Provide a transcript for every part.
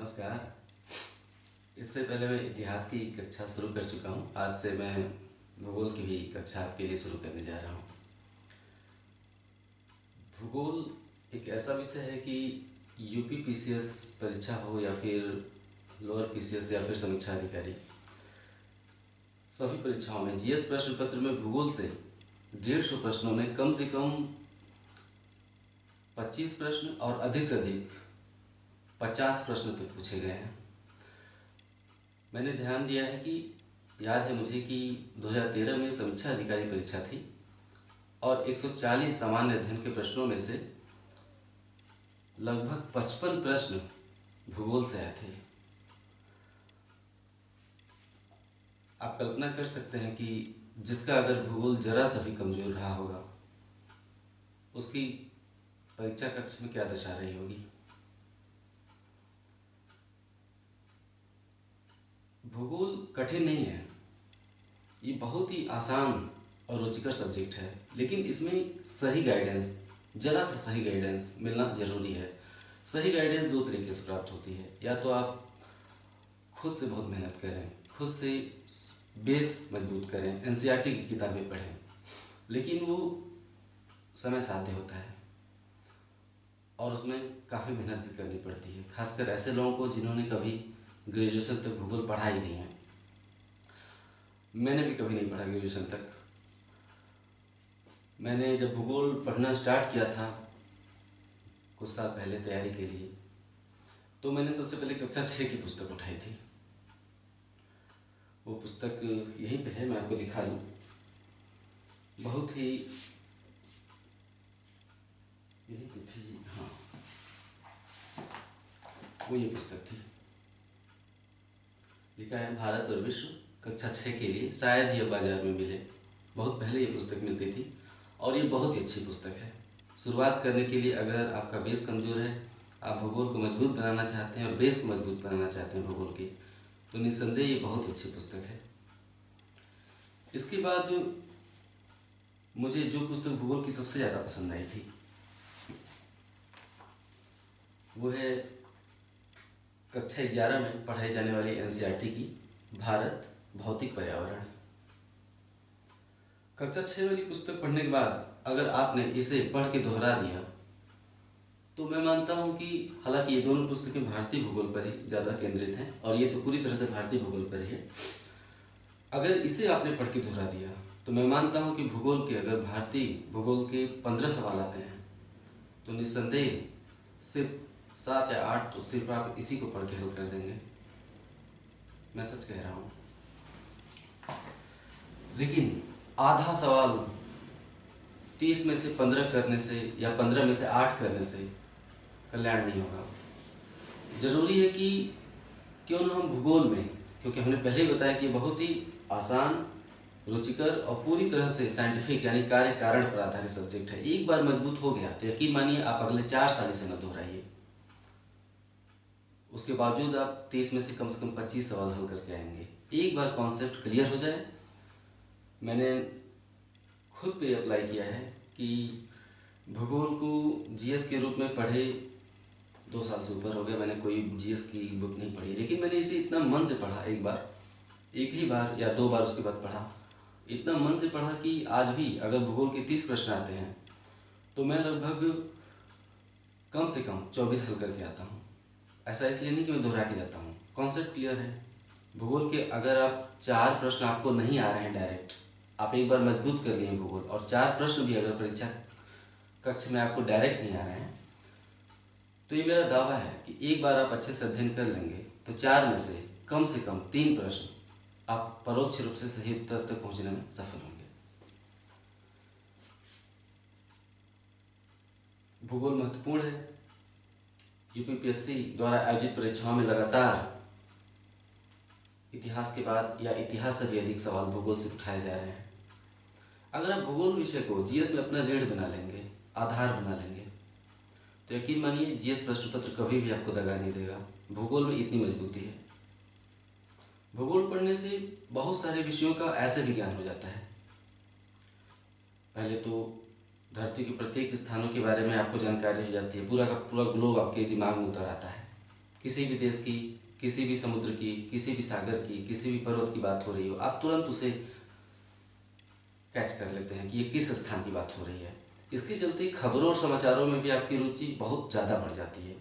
नमस्कार। इससे पहले मैं इतिहास की कक्षा शुरू कर चुका हूँ। आज से मैं भूगोल की भी कक्षा आपके लिए शुरू करने जा रहा हूँ। भूगोल एक ऐसा विषय है कि यूपी पीसीएस परीक्षा हो या फिर लोअर पीसीएस या फिर समीक्षा अधिकारी, सभी परीक्षाओं में जीएस प्रश्न पत्र में भूगोल से 150 प्रश्नों में कम से कम 25 प्रश्न और अधिक से अधिक 50 प्रश्न तक पूछे गए हैं। मैंने ध्यान दिया है कि याद है मुझे कि 2013 में समीक्षा अधिकारी परीक्षा थी और 140 सामान्य अध्ययन के प्रश्नों में से लगभग 55 प्रश्न भूगोल से आए थे। आप कल्पना कर सकते हैं कि जिसका अगर भूगोल जरा सा भी कमजोर रहा होगा, उसकी परीक्षा कक्ष में क्या दशा रही होगी। भूगोल कठिन नहीं है, ये बहुत ही आसान और रुचिकर सब्जेक्ट है, लेकिन इसमें सही गाइडेंस, जरा सा सही गाइडेंस मिलना जरूरी है। सही गाइडेंस दो तरीके से प्राप्त होती है। या तो आप खुद से बहुत मेहनत करें, खुद से बेस मजबूत करें, एनसीईआरटी की किताबें पढ़ें, लेकिन वो समय साध्य होता है और उसमें काफ़ी मेहनत भी करनी पड़ती है, खासकर ऐसे लोगों को जिन्होंने कभी ग्रेजुएशन तक भूगोल पढ़ा ही नहीं है। मैंने भी कभी नहीं पढ़ा ग्रेजुएशन तक। मैंने जब भूगोल पढ़ना स्टार्ट किया था कुछ साल पहले तैयारी के लिए, तो मैंने सबसे पहले कक्षा 6 की पुस्तक उठाई थी। वो पुस्तक यहीं पे है, मैं आपको दिखा दूँ। बहुत ही यहीं पे थी, हाँ, वो ये पुस्तक थी। लिखा है भारत और विश्व, कक्षा 6 के लिए, शायद ये बाजार में मिले। बहुत पहले ये पुस्तक मिलती थी और ये बहुत ही अच्छी पुस्तक है। शुरुआत करने के लिए अगर आपका बेस कमज़ोर है, आप भूगोल को मजबूत बनाना चाहते हैं और बेस को मजबूत बनाना चाहते हैं भूगोल की, तो निस्संदेह ये बहुत अच्छी पुस्तक है। इसके बाद मुझे जो पुस्तक भूगोल की सबसे ज़्यादा पसंद आई थी वो है कक्षा 11 में पढ़ाई जाने वाली एनसीईआरटी की भारत भौतिक पर्यावरण। कक्षा 6 वाली पुस्तक पढ़ने के बाद अगर आपने इसे पढ़ के दोहरा दिया, तो मैं मानता हूँ कि हालांकि ये दोनों पुस्तकें भारतीय भूगोल पर ही ज़्यादा केंद्रित हैं और ये तो पूरी तरह से भारतीय भूगोल पर ही है। अगर इसे आपने पढ़ के दोहरा दिया तो मैं मानता हूँ कि भूगोल के, अगर भारतीय भूगोल के 15 सवाल आते हैं तो निस्संदेह सिर्फ 7 या 8 तो सिर्फ आप इसी को पढ़ के हल कर देंगे। मैं सच कह रहा हूँ। लेकिन आधा सवाल 30 में से 15 करने से या 15 में से 8 करने से कल्याण नहीं होगा। जरूरी है कि क्यों न हम भूगोल में, क्योंकि हमने पहले ही बताया कि ये बहुत ही आसान, रुचिकर और पूरी तरह से साइंटिफिक यानी कार्य कारण पर आधारित सब्जेक्ट है। एक बार मजबूत हो गया तो यकीन मानिए आप अगले 4 साल इसे मत दोहराइए। उसके बावजूद आप 30 में से कम 25 सवाल हल करके आएंगे। एक बार कॉन्सेप्ट क्लियर हो जाए, मैंने खुद पे अप्लाई किया है कि भूगोल को जीएस के रूप में पढ़े 2 साल से ऊपर हो गया, मैंने कोई जीएस की बुक नहीं पढ़ी, लेकिन मैंने इसे इतना मन से पढ़ा, एक ही बार या 2 बार उसके बाद पढ़ा, इतना मन से पढ़ा कि आज भी अगर भूगोल के 30 प्रश्न आते हैं तो मैं लगभग कम से कम 24 हल करके आता हूँ। ऐसा इसलिए नहीं कि मैं दोहरा के जाता हूँ, कॉन्सेप्ट क्लियर है। भूगोल के अगर आप 4 प्रश्न आपको नहीं आ रहे हैं डायरेक्ट, आप एक बार मजबूत कर लिए हैं भूगोल, और 4 प्रश्न भी अगर परीक्षा कक्ष में आपको डायरेक्ट नहीं आ रहे हैं, तो ये मेरा दावा है कि एक बार आप अच्छे से अध्ययन कर लेंगे तो 4 में से कम 3 प्रश्न आप परोक्ष रूप से सही उत्तर तक पहुंचने में सफल होंगे। भूगोल महत्वपूर्ण है। यूपीपीएससी द्वारा आयोजित परीक्षाओं में लगातार इतिहास के बाद या इतिहास से भी अधिक सवाल भूगोल से उठाए जा रहे हैं। अगर आप भूगोल विषय को जीएस में अपना रीढ़ बना लेंगे, आधार बना लेंगे, तो यकीन मानिए जीएस प्रश्न पत्र कभी भी आपको दगा नहीं देगा। भूगोल में इतनी मजबूती है। भूगोल पढ़ने से बहुत सारे विषयों का ऐसे भी ज्ञान हो जाता है। पहले तो धरती के प्रत्येक स्थानों के बारे में आपको जानकारी हो जाती है, पूरा का पूरा ग्लोब आपके दिमाग में उतर आता है किसी भी देश की, किसी भी समुद्र की, किसी भी सागर की, किसी भी पर्वत की बात हो रही हो, आप तुरंत उसे कैच कर लेते हैं कि ये किस स्थान की बात हो रही है। इसके चलते खबरों और समाचारों में भी आपकी रुचि बहुत ज़्यादा बढ़ जाती है।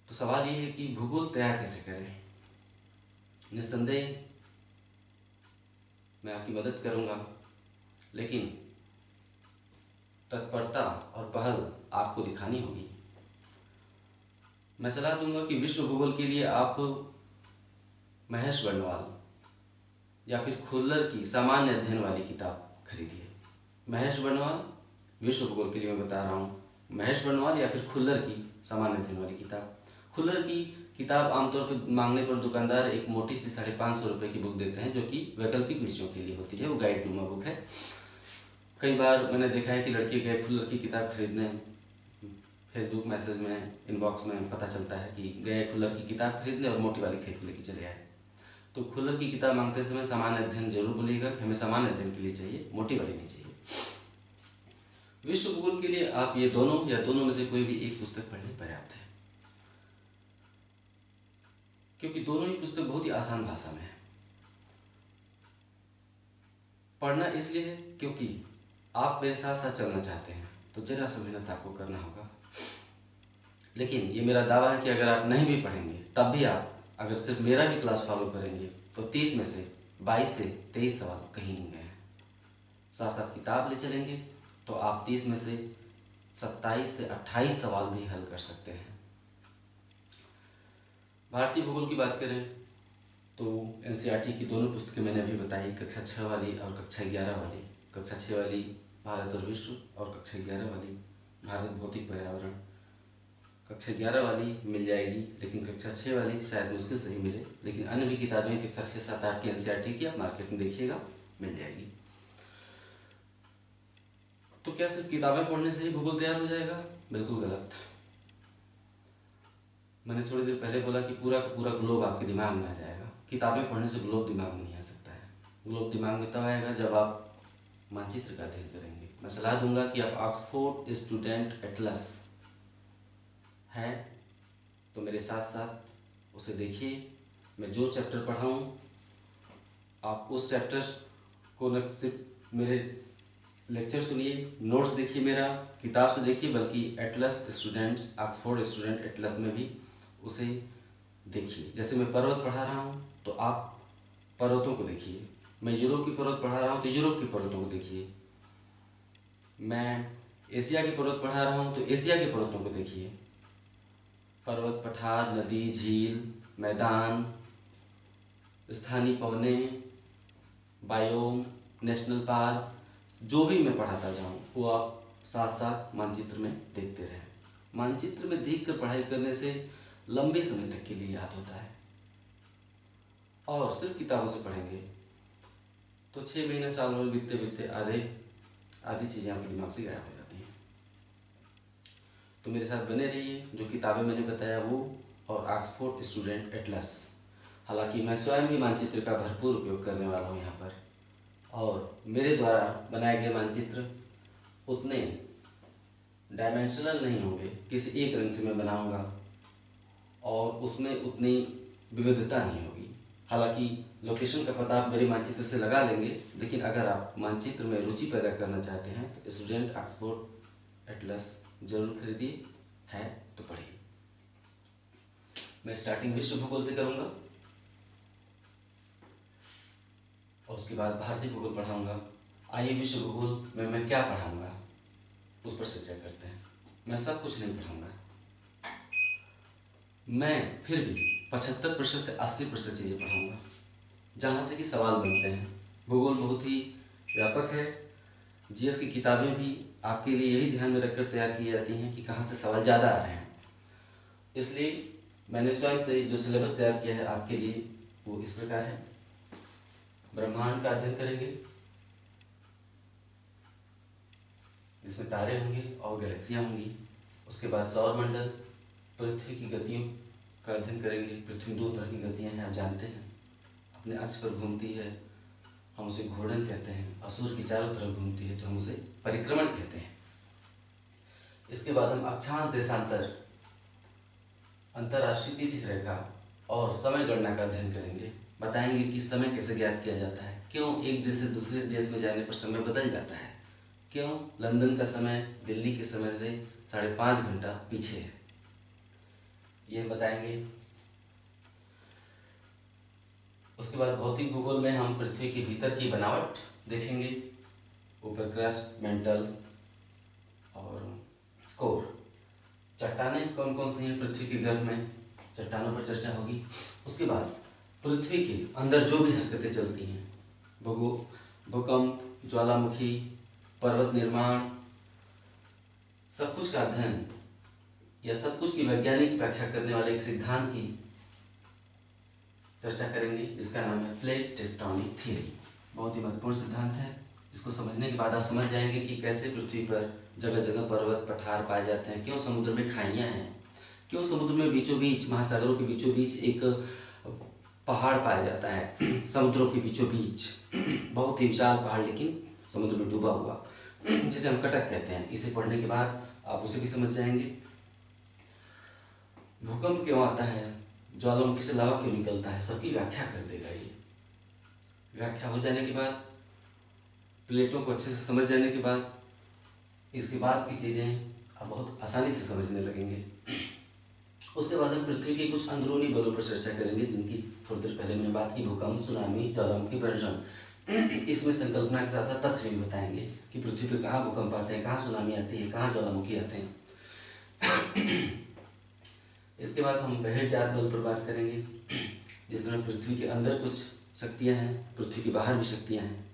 तो सवाल ये है कि भूगोल तैयार कैसे करें। निस्संदेह मैं आपकी मदद करूंगा, लेकिन तत्परता और पहल आपको दिखानी होगी। मैं सलाह दूंगा कि विश्व भूगोल के लिए आप महेश बर्णवाल या फिर खुल्लर की सामान्य अध्ययन वाली किताब खरीदिए। महेश बर्णवाल, विश्व भूगोल के लिए मैं बता रहा हूँ, महेश बर्णवाल या फिर खुल्लर की सामान्य अध्ययन वाली किताब। खुल्लर की किताब आमतौर पर मांगने पर दुकानदार एक मोटी सी 550 रुपये की बुक देते हैं, जो कि वैकल्पिक विषयों के लिए होती है। वो गाइड नुमा बुक है। कई बार मैंने देखा है कि लड़के गए खुल्लर की किताब खरीदने, फेसबुक मैसेज में, इनबॉक्स में पता चलता है कि गए खुल्लर की किताब खरीदने और मोटी वाली खरीद के लेके चले आए। तो खुल्लर की किताब मांगते समय सामान्य अध्ययन जरूर बोलिएगा कि हमें सामान्य अध्ययन के लिए चाहिए, मोटी वाली नहीं चाहिए। विश्व भूगोल के लिए आप ये दोनों या दोनों में से कोई भी एक पुस्तक पढ़ने पर्याप्त है, क्योंकि दोनों ही पुस्तक बहुत ही आसान भाषा में है। पढ़ना इसलिए है क्योंकि आप मेरे साथ साथ चलना चाहते हैं, तो जरा सा मेहनत आपको करना होगा। लेकिन ये मेरा दावा है कि अगर आप नहीं भी पढ़ेंगे तब भी आप अगर सिर्फ मेरा भी क्लास फॉलो करेंगे तो 30 में से 22 से 23 सवाल कहीं नहीं गए हैं। साथ साथ किताब ले चलेंगे तो आप 30 में से 27 से 28 सवाल भी हल कर सकते हैं। भारतीय भूगोल की बात करें तो एनसीईआरटी की दोनों पुस्तकें मैंने अभी बताई, कक्षा 6 वाली और कक्षा 11 वाली। कक्षा 6 वाली भारत और विश्व और कक्षा 11 वाली भारत भौतिक पर्यावरण। कक्षा 11 वाली मिल जाएगी, लेकिन कक्षा 6 वाली शायद मुश्किल से ही मिले, लेकिन अन्य भी किताबें कक्षा 6, 7, 8 की एनसीईआरटी की आप मार्केट में देखिएगा, मिल जाएगी। तो क्या सिर्फ किताबें पढ़ने से ही भूगोल तैयार हो जाएगा? बिल्कुल गलत। मैंने थोड़ी देर पहले बोला कि पूरा का पूरा ग्लोब आपके दिमाग में आ जाएगा। किताबें पढ़ने से ग्लोब दिमाग में नहीं आ सकता है। ग्लोब दिमाग में तब आएगा जब आप मानचित्र का अध्ययन करेंगे। मैं सलाह दूंगा कि आप ऑक्सफोर्ड स्टूडेंट एटलस है तो मेरे साथ साथ उसे देखिए। मैं जो चैप्टर पढ़ाऊँ आप उस चैप्टर को न सिर्फ मेरे लेक्चर सुनिए, नोट्स देखिए, मेरा किताब से देखिए, बल्कि Atlas students, Oxford student Atlas में भी उसे देखिए। जैसे मैं पर्वत पढ़ा रहा हूँ तो आप पर्वतों को देखिए। मैं यूरोप की पर्वत पढ़ा रहा हूँ तो यूरोप की पर्वतों को देखिए। मैं एशिया की पर्वत पढ़ा रहा हूँ तो एशिया के पर्वतों को देखिए। पर्वत, पठार, नदी, झील, मैदान, स्थानीय पवनें, बायोम, नेशनल पार्क, जो भी मैं पढ़ाता जाऊँ वो आप साथ साथ मानचित्र में देखते रहें। मानचित्र में देखकर पढ़ाई करने से लंबे समय तक के लिए याद होता है, और सिर्फ किताबों से पढ़ेंगे तो 6 महीने, साल भर बीतते बीतते आधी चीज़ें आपके दिमाग से गायब हो जाती हैं। तो मेरे साथ बने रहिए। जो किताबें मैंने बताया वो और ऑक्सफोर्ड स्टूडेंट एटलस। हालांकि मैं स्वयं भी मानचित्र का भरपूर उपयोग करने वाला हूँ यहाँ पर, और मेरे द्वारा बनाए गए मानचित्र उतने डायमेंशनल नहीं होंगे। किसी एक रंग से मैं बनाऊंगा और उसमें उतनी विविधता नहीं होगी। हालांकि लोकेशन का पता आप मेरे मानचित्र से लगा लेंगे, लेकिन अगर आप मानचित्र में रुचि पैदा करना चाहते हैं तो स्टूडेंट ऑक्सफोर्ड एटलस जरूर खरीदिए, है तो पढ़िए। मैं स्टार्टिंग विश्व भूगोल से करूँगा और उसके बाद भारतीय भूगोल पढ़ाऊँगा। आइए विश्व भूगोल में मैं क्या पढ़ाऊँगा उस पर चर्चा करते हैं। मैं सब कुछ नहीं पढ़ाऊँगा, मैं फिर भी 75% से 80% चीज़ें पढ़ाऊँगा जहाँ से कि सवाल बनते हैं। भूगोल बहुत ही व्यापक है। जीएस की किताबें भी आपके लिए यही ध्यान में रखकर तैयार की जाती हैं कि कहाँ से सवाल ज़्यादा आ रहे हैं। इसलिए मैंने स्वयं से जो सिलेबस तैयार किया है आपके लिए वो इस प्रकार है। ब्रह्मांड का अध्ययन करेंगे, जिसमें तारे होंगे और गैलेक्सियाँ होंगी। उसके बाद सौरमंडल, पृथ्वी की गतियों का अध्ययन करेंगे। पृथ्वी 2 तरह की गतियाँ हैं, आप जानते हैं। अपने अक्ष पर घूमती है, हम उसे घूर्णन कहते हैं, और सूर्य की चारों तरफ घूमती है तो हम उसे परिक्रमण कहते हैं। इसके बाद हम अक्षांश देशांतर अंतर्राष्ट्रीय तिथि रेखा और समय गणना का अध्ययन करेंगे। बताएंगे कि समय कैसे ज्ञात किया जाता है, क्यों एक देश से दूसरे देश में जाने पर समय बदल जाता है, क्यों लंदन का समय दिल्ली के समय से 5.5 घंटा पीछे है, यह बताएंगे। उसके बाद भौतिक भूगोल में हम पृथ्वी के भीतर की बनावट देखेंगे, ऊपर क्रस्ट, मेंटल और कोर। चट्टानें कौन कौन सी हैं पृथ्वी के गर्भ में, चट्टानों पर चर्चा होगी। उसके बाद पृथ्वी के अंदर जो भी हरकतें चलती हैं, भूकंप, ज्वालामुखी, पर्वत निर्माण, सब कुछ का अध्ययन या सब कुछ की वैज्ञानिक व्याख्या करने वाले एक सिद्धांत की चर्चा करेंगे जिसका नाम है प्लेट टेक्टोनिक थ्योरी। बहुत ही महत्वपूर्ण सिद्धांत है। इसको समझने के बाद आप समझ जाएंगे कि कैसे पृथ्वी पर जगह जगह पर्वत पठार पाए जाते हैं, क्यों समुद्र में खाइयाँ हैं, क्यों समुद्र में बीचों बीच, महासागरों के बीचों बीच एक पहाड़ पाया जाता है, समुद्रों के बीचों बीच बहुत ही विशाल पहाड़ लेकिन समुद्र में डूबा हुआ, जिसे हम कटक कहते हैं। इसे पढ़ने के बाद आप उसे भी समझ जाएंगे। भूकंप क्यों आता है, ज्वालामुखी से लावा क्यों निकलता है, सबकी व्याख्या कर देगा ये। व्याख्या हो जाने के बाद, प्लेटों को अच्छे से समझ जाने के बाद, इसके बाद की चीज़ें आप बहुत आसानी से समझने लगेंगे। उसके बाद हम पृथ्वी के कुछ अंदरूनी बलों पर चर्चा करेंगे जिनकी थोड़ी देर पहले मैंने बात की, भूकंप, सुनामी, ज्वालामुखी, प्रदर्शन। इसमें संकल्पना के साथ साथ तथ्य भी बताएंगे कि पृथ्वी पर कहाँ भूकंप आते हैं, कहाँ सुनामी आती है, कहाँ ज्वालामुखी आते हैं। इसके बाद हम बहिर्जात बल पर बात करेंगे, जिसमें पृथ्वी के अंदर कुछ शक्तियाँ हैं, पृथ्वी के बाहर भी शक्तियाँ हैं,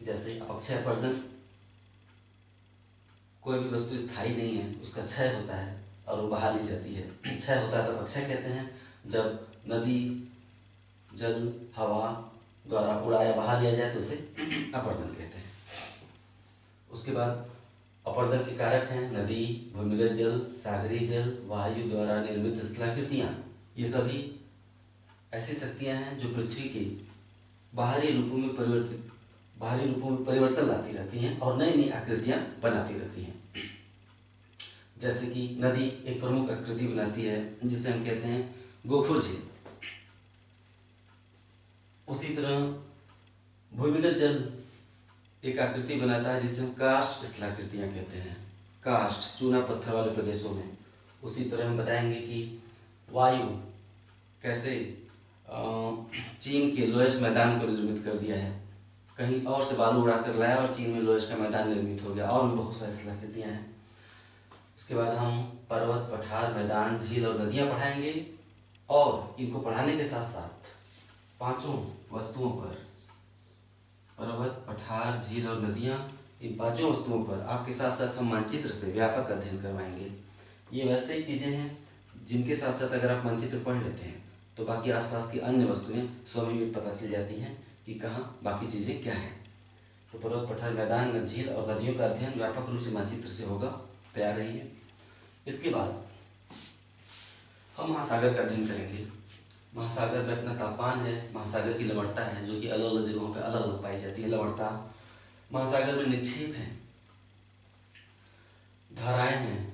जैसे अपक्षय अपरदन। कोई भी वस्तु स्थायी नहीं है, उसका क्षय होता है और वो बहा ली जाती है। क्षय होता है तो अपक्षय कहते हैं, जब नदी, जल, हवा द्वारा उड़ाया बहा लिया जाए तो उसे अपरदन कहते हैं। उसके बाद अपरदन के कारक हैं नदी, भूमिगत जल, सागरीय जल, वायु द्वारा निर्मित स्थलाकृतियाँ। ये सभी ऐसी शक्तियाँ हैं जो पृथ्वी के बाहरी रूपों में परिवर्तन लाती रहती हैं और नई नई आकृतियाँ बनाती रहती हैं। जैसे कि नदी एक प्रमुख आकृति बनाती है जिसे हम कहते हैं गोखुर झील। उसी तरह भूमिगत जल एक आकृति बनाता है जिसे हम कार्स्ट स्थलाकृतियाँ कहते हैं, कार्स्ट, चूना पत्थर वाले प्रदेशों में। उसी तरह हम बताएंगे कि वायु कैसे चीन के लोएस मैदान को निर्मित कर दिया है, कहीं और से बालू उड़ाकर लाया और चीन में लोएस का मैदान निर्मित हो गया, और भी बहुत सारी स्थलाकृतियाँ हैं। इसके बाद हम पर्वत, पठार, मैदान, झील और नदियाँ पढ़ाएंगे, और इनको पढ़ाने के साथ साथ पांचों वस्तुओं पर, पर्वत, पठार, झील और नदियाँ, इन पांचों वस्तुओं पर आपके साथ साथ हम मानचित्र से व्यापक अध्ययन करवाएंगे। ये वैसे ही चीज़ें हैं जिनके साथ साथ अगर आप मानचित्र पढ़ लेते हैं तो बाकी आसपास की अन्य वस्तुएं स्वयं ही पता चल जाती हैं कि कहाँ बाकी चीज़ें क्या हैं। तो पर्वत, पठार, मैदान, झील और नदियों का अध्ययन व्यापक रूप से मानचित्र से होगा, तैयार रहिए। इसके बाद हम महासागर का अध्ययन करेंगे। महासागर में अपना तापमान है, महासागर की लवणता है जो कि अलग अलग जगहों पर अलग अलग पाई जाती है लवणता। महासागर में निक्षेप है, धाराएं हैं,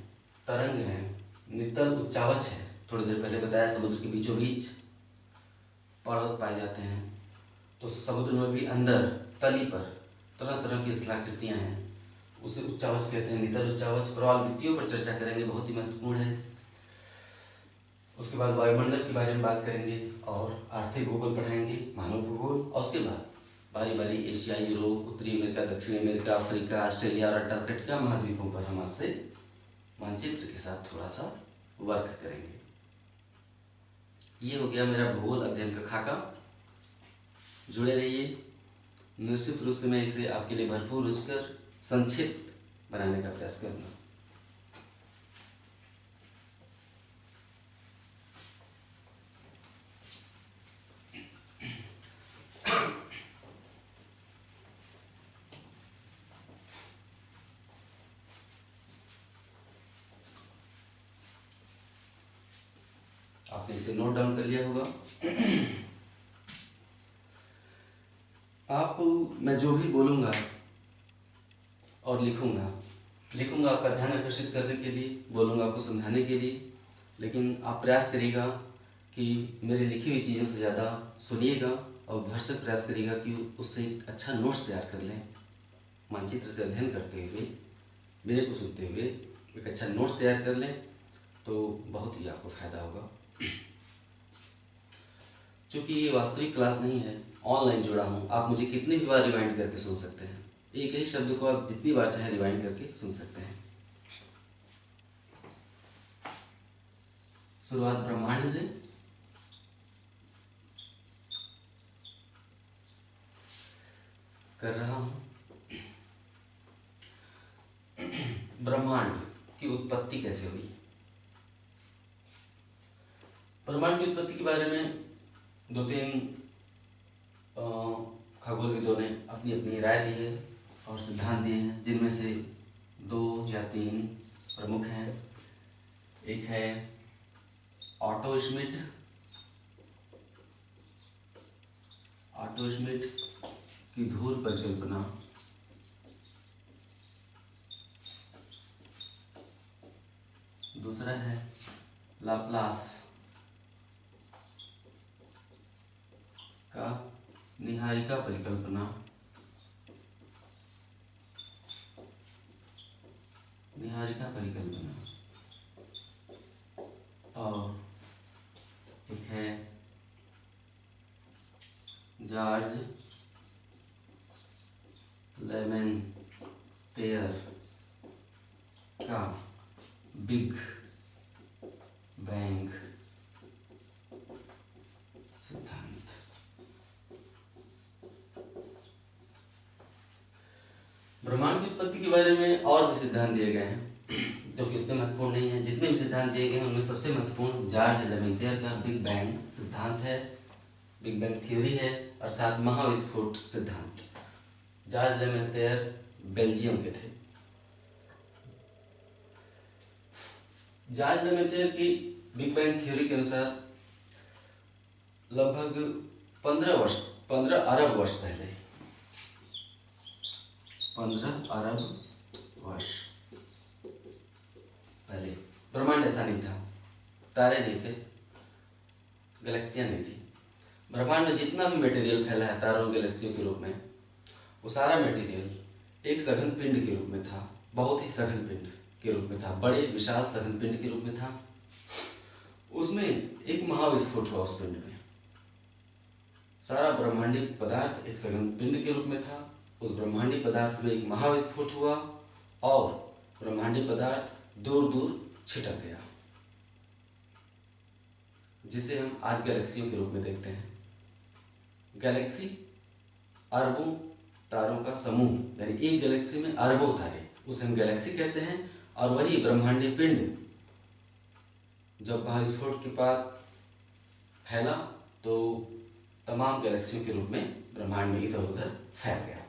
तरंग हैं, नितल उच्चावच है, थोड़ी देर पहले बताया समुद्र के बीचों बीच पर्वत पाए जाते हैं। तो समुद्र में भी अंदर तली पर तरह तरह की स्थलाकृतियाँ हैं, उसे उच्चावच कहते हैं, नितल उच्चावच। प्रवाल वृत्तियों पर चर्चा करेंगे, बहुत ही महत्वपूर्ण है। उसके बाद वायुमंडल के बारे में बात करेंगे और आर्थिक भूगोल पढ़ाएंगे, मानव भूगोल। और उसके बाद बारी बारी एशिया, यूरोप, उत्तरी अमेरिका, दक्षिणी अमेरिका, अफ्रीका, ऑस्ट्रेलिया और अंटार्कटिका महाद्वीपों पर हम आपसे मानचित्र के साथ थोड़ा सा वर्क करेंगे। ये हो गया मेरा भूगोल अध्ययन का खाका। जुड़े रहिए, निश्चित रूप से मैं इसे आपके लिए भरपूर रुचिकर संक्षिप्त बनाने का प्रयास करूँगा। आपने इसे नोट डाउन कर लिया होगा। आप, मैं जो भी बोलूँगा और लिखूँगा लिखूंगा आपका ध्यान आकर्षित करने के लिए, बोलूँगा आपको समझाने के लिए, लेकिन आप प्रयास करिएगा कि मेरी लिखी हुई चीज़ों से ज़्यादा सुनिएगा और भरसक प्रयास करिएगा कि उससे एक अच्छा नोट्स तैयार कर लें। मानचित्र से अध्ययन करते हुए, मेरे को सुनते हुए एक अच्छा नोट्स तैयार कर लें तो बहुत ही आपको फ़ायदा होगा। चूँकि ये वास्तविक क्लास नहीं है, ऑनलाइन जुड़ा हूँ, आप मुझे कितनी भी बार रिवाइंड करके सुन सकते हैं। एक ही शब्द को आप जितनी बार चाहे रिवाइंड करके सुन सकते हैं। शुरुआत ब्रह्मांड से। कर रहा हूँ। ब्रह्मांड की उत्पत्ति कैसे हुई? ब्रह्मांड की उत्पत्ति के बारे में दो तीन खगोलविदों ने अपनी अपनी राय दी है और सिद्धांत दिए हैं, जिनमें से 2 या 3 प्रमुख हैं। एक है ऑटो श्मिड की धूल परिकल्पना, दूसरा है लाप्लास का निहारिका परिकल्पना, और एक है जॉर्ज लेमेंटेयर का बिग बैंग सिद्धांत। ब्रह्मांड की उत्पत्ति के बारे में और भी सिद्धांत दिए गए हैं जो कि इतने महत्वपूर्ण नहीं है। जितने भी सिद्धांत दिए गए हैं उनमें सबसे महत्वपूर्ण जॉर्ज लेमेंटेयर का बिग बैंग सिद्धांत है, बिग बैंग थ्योरी है, अर्थात महाविस्फोट सिद्धांत। जॉर्ज लेमेंटेयर बेल्जियम के थे। जॉर्ज लेमेंटेयर की बिग बैंग थ्योरी के अनुसार लगभग 15 अरब वर्ष पहले, 15 अरब वर्ष पहले ब्रह्मांड ऐसा नहीं था, तारे नहीं थे, गैलेक्सियां नहीं थी। ब्रह्मांड में जितना भी मटेरियल फैला है तारों गैलेक्सियों के रूप में, वो सारा मटेरियल एक सघन पिंड के रूप में था, बहुत ही सघन पिंड के रूप में था, बड़े विशाल सघन पिंड के रूप में था। उसमें एक महाविस्फोट हुआ उस पिंड में। सारा ब्रह्मांडीय पदार्थ एक सघन पिंड के रूप में था। उस ब्रह्मांडीय पदार्थ में एक महाविस्फोट हुआ और ब्रह्मांडीय पदार्थ दूर दूर छिटक गया, जिसे हम आज गैलेक्सियों के रूप में देखते हैं। गैलेक्सी अरबों तारों का समूह, यानी एक गैलेक्सी में अरबों तारे, उसे हम गैलेक्सी कहते हैं। और वही ब्रह्मांडीय पिंड जब महाविस्फोट के बाद फैला तो तमाम गैलेक्सियों के रूप में ब्रह्मांड में इधर उधर फैल गया।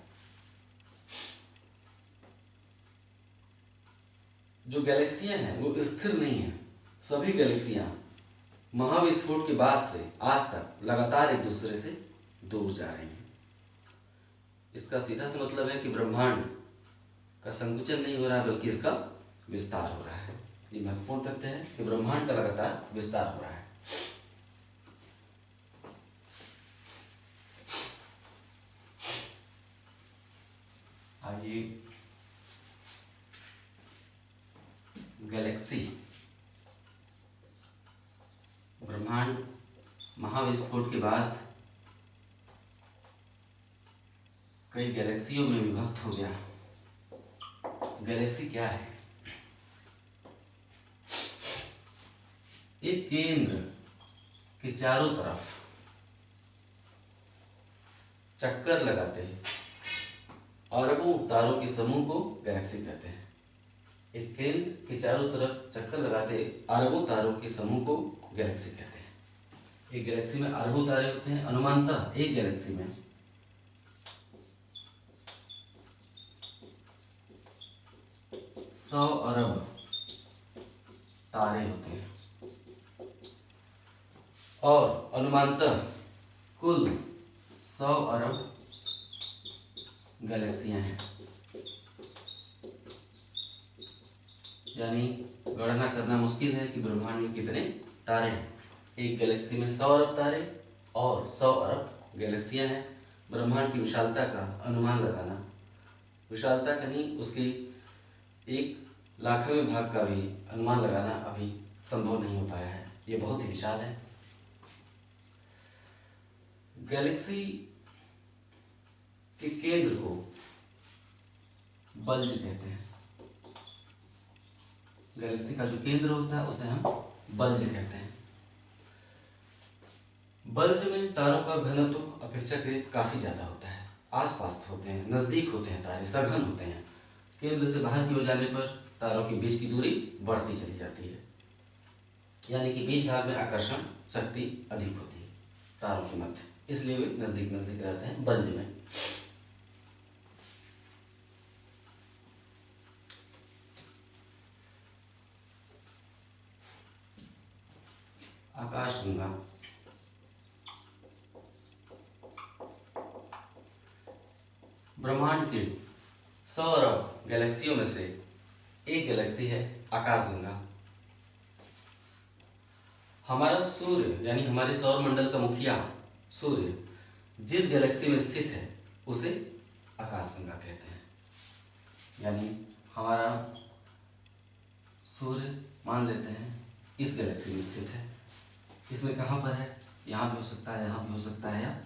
जो गैलेक्सियां हैं वो स्थिर नहीं हैं। सभी गैलेक्सियां महाविस्फोट के बाद से आज तक लगातार एक दूसरे से दूर जा रही हैं। इसका सीधा सा मतलब है कि ब्रह्मांड का संकुचन नहीं हो रहा है, बल्कि इसका विस्तार हो रहा है। ये महत्वपूर्ण तथ्य है कि ब्रह्मांड का लगातार विस्तार हो रहा है। आइए गैलेक्सी, ब्रह्मांड महाविस्फोट के बाद कई गैलेक्सियों में विभक्त हो गया। गैलेक्सी क्या है? एक केंद्र के चारों तरफ चक्कर लगाते अरबों तारों के समूह को गैलेक्सी कहते हैं। एक केंद्र के चारों तरफ चक्कर लगाते अरबों तारों के समूह को गैलेक्सी कहते हैं। एक गैलेक्सी में अरबों तारे होते हैं। अनुमानतः एक गैलेक्सी में 100 अरब तारे होते हैं और अनुमानतः कुल 100 अरब गैलेक्सियां हैं। यानी गणना करना मुश्किल है कि ब्रह्मांड में कितने तारे हैं। एक गैलेक्सी में 100 अरब तारे और 100 अरब गैलेक्सियां हैं। ब्रह्मांड की विशालता का अनुमान लगाना, विशालता का नहीं, उसके 1,00,000वें भाग का भी अनुमान लगाना अभी संभव नहीं हो पाया है। ये बहुत ही विशाल है। गैलेक्सी के केंद्र को बल्ज कहते हैं। गैलेक्सी का जो केंद्र होता है उसे हम बल्ज कहते हैं। बल्ज में तारों का घनत्व अपेक्षाकृत काफी ज्यादा होता है। आसपास होते हैं, नजदीक होते हैं तारे, सघन होते हैं। केंद्र से बाहर की ओर जाने पर तारों के बीच की दूरी बढ़ती चली जाती है, यानी कि बीच भाग में आकर्षण शक्ति अधिक होती है तारों के मध्य, इसलिए वे नजदीक नजदीक रहते हैं बल्ज में। आकाशगंगा ब्रह्मांड के 100 अरब गैलेक्सियों में से एक गैलेक्सी है आकाशगंगा। हमारा सूर्य यानी हमारे सौर मंडल का मुखिया सूर्य जिस गैलेक्सी में स्थित है उसे आकाशगंगा कहते हैं। यानी हमारा सूर्य मान लेते हैं इस गैलेक्सी में स्थित है। इसमें कहाँ पर है? यहाँ भी हो सकता है, यहाँ भी हो सकता है, या